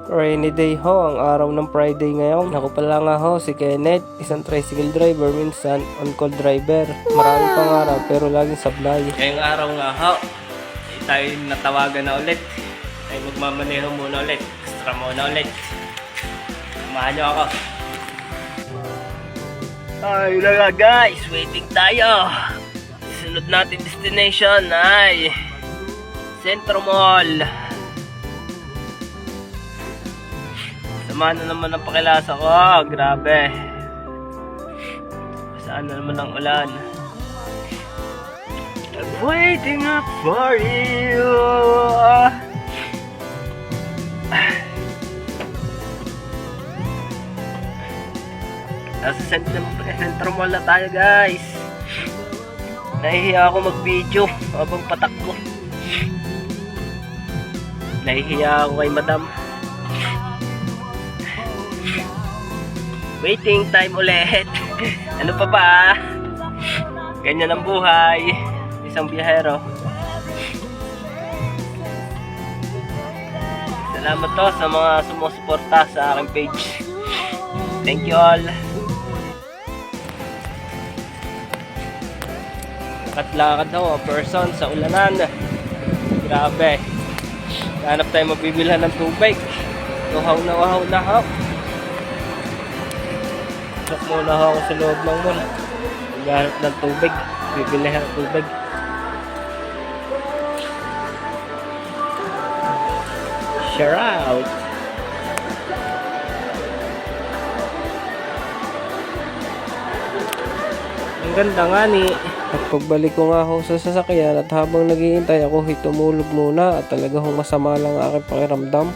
Rainy day ho, ang araw ng Friday ngayon. Ako pala nga ho, si Kenneth, isang tricycle driver, minsan on-call driver. Marami pang araw pero laging sablay. Ngayong araw nga ho, tayo natawagan na ulit. Ay magmamaneho muna ulit, extra muna ulit. Samahan nyo ako. Ay nga guys, waiting tayo. Sunod natin destination ay Centro Mall. Samahan na naman ang pakilasa ko. Grabe. Saan na naman ang ulan. I'm waiting up for you. Nasa Centro Mall na tayo guys. Nahihiya ako mag-video habang patakbo. Nahihiya ako kay madam. Waiting time ulit. Ano pa ba? Ganyan ang buhay. Isang biyahero. Salamat to sa mga sumusuporta sa aking page. Thank you all. Lakad-lakad ako, person sa ulanan. Grabe. Hanap tayo mabibilhan ng tubig. Wahaw na ho. Sok muna ako sa loob ng mall. Maghanap ng tubig. Bibili ng tubig. Share out. Ang ganda nga ni. At pagbalik ko nga ako sa sasakyan at habang naghihintay ako, tumulog muna at talaga masama lang ang aking pakiramdam.